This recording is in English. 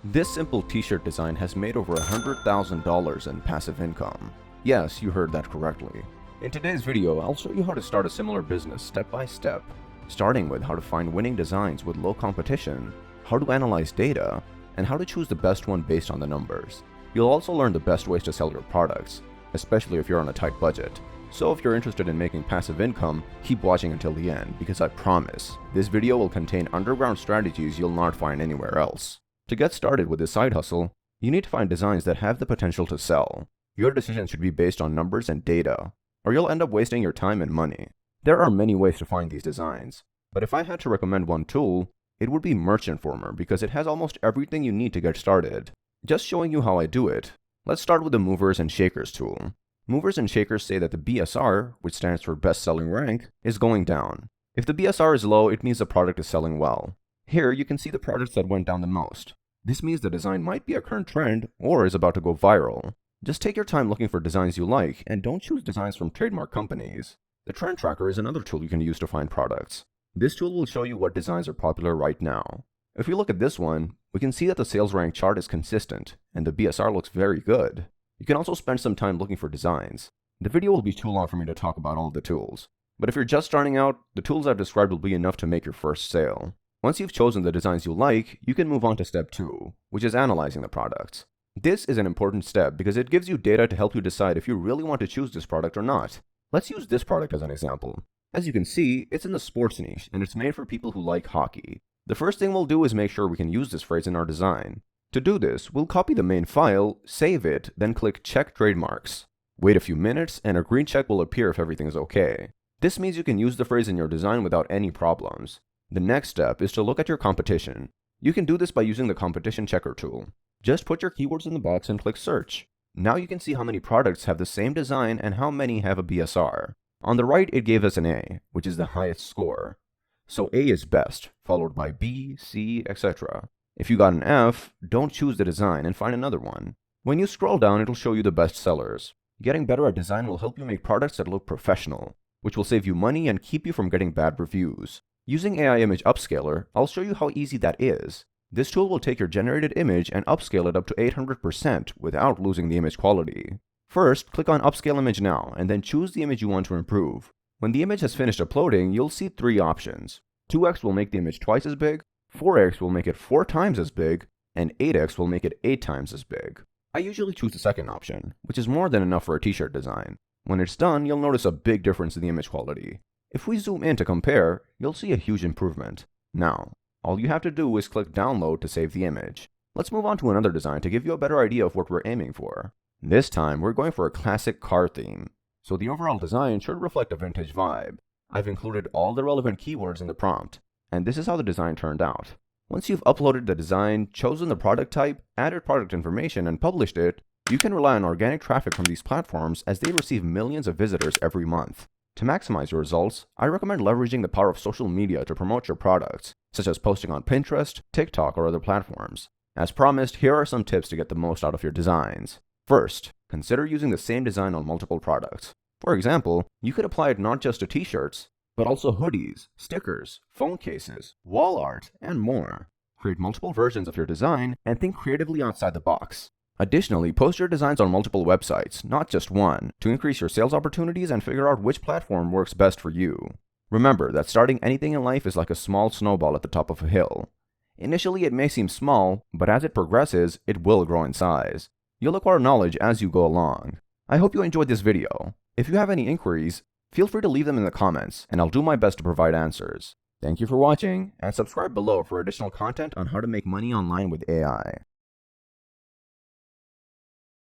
This simple t-shirt design has made over $100,000 in passive income. Yes, you heard that correctly. In today's video, I'll show you how to start a similar business step by step, starting with how to find winning designs with low competition, how to analyze data, and how to choose the best one based on the numbers. You'll also learn the best ways to sell your products, especially if you're on a tight budget. So if you're interested in making passive income, keep watching until the end, because I promise, this video will contain underground strategies you'll not find anywhere else. To get started with this side hustle, you need to find designs that have the potential to sell. Your decision should be based on numbers and data, or you'll end up wasting your time and money. There are many ways to find these designs, but if I had to recommend one tool, it would be Merchant Former because it has almost everything you need to get started. Just showing you how I do it, let's start with the Movers and Shakers tool. Movers and Shakers say that the BSR, which stands for Best Selling Rank, is going down. If the BSR is low, it means the product is selling well. Here you can see the products that went down the most. This means the design might be a current trend or is about to go viral. Just take your time looking for designs you like and don't choose designs from trademark companies. The Trend Tracker is another tool you can use to find products. This tool will show you what designs are popular right now. If we look at this one, we can see that the sales rank chart is consistent and the BSR looks very good. You can also spend some time looking for designs. The video will be too long for me to talk about all of the tools, but if you're just starting out, the tools I've described will be enough to make your first sale. Once you've chosen the designs you like, you can move on to step 2, which is analyzing the products. This is an important step because it gives you data to help you decide if you really want to choose this product or not. Let's use this product as an example. As you can see, it's in the sports niche and it's made for people who like hockey. The first thing we'll do is make sure we can use this phrase in our design. To do this, we'll copy the main file, save it, then click Check Trademarks. Wait a few minutes and a green check will appear if everything is okay. This means you can use the phrase in your design without any problems. The next step is to look at your competition. You can do this by using the competition checker tool. Just put your keywords in the box and click search. Now you can see how many products have the same design and how many have a BSR. On the right, it gave us an A, which is the highest score. So A is best, followed by B, C, etc. If you got an F, don't choose the design and find another one. When you scroll down, it'll show you the best sellers. Getting better at design will help you make products that look professional, which will save you money and keep you from getting bad reviews. Using AI Image Upscaler, I'll show you how easy that is. This tool will take your generated image and upscale it up to 800% without losing the image quality. First, click on Upscale Image Now, and then choose the image you want to improve. When the image has finished uploading, you'll see 3 options. 2x will make the image twice as big, 4x will make it 4 times as big, and 8x will make it 8 times as big. I usually choose the second option, which is more than enough for a t-shirt design. When it's done, you'll notice a big difference in the image quality. If we zoom in to compare, you'll see a huge improvement. Now, all you have to do is click Download to save the image. Let's move on to another design to give you a better idea of what we're aiming for. This time, we're going for a classic car theme, so the overall design should reflect a vintage vibe. I've included all the relevant keywords in the prompt, and this is how the design turned out. Once you've uploaded the design, chosen the product type, added product information, and published it, you can rely on organic traffic from these platforms as they receive millions of visitors every month. To maximize your results, I recommend leveraging the power of social media to promote your products, such as posting on Pinterest, TikTok, or other platforms. As promised, here are some tips to get the most out of your designs. First, consider using the same design on multiple products. For example, you could apply it not just to t-shirts, but also hoodies, stickers, phone cases, wall art, and more. Create multiple versions of your design and think creatively outside the box. Additionally, post your designs on multiple websites, not just one, to increase your sales opportunities and figure out which platform works best for you. Remember that starting anything in life is like a small snowball at the top of a hill. Initially, it may seem small, but as it progresses, it will grow in size. You'll acquire knowledge as you go along. I hope you enjoyed this video. If you have any inquiries, feel free to leave them in the comments, and I'll do my best to provide answers. Thank you for watching, and subscribe below for additional content on how to make money online with AI.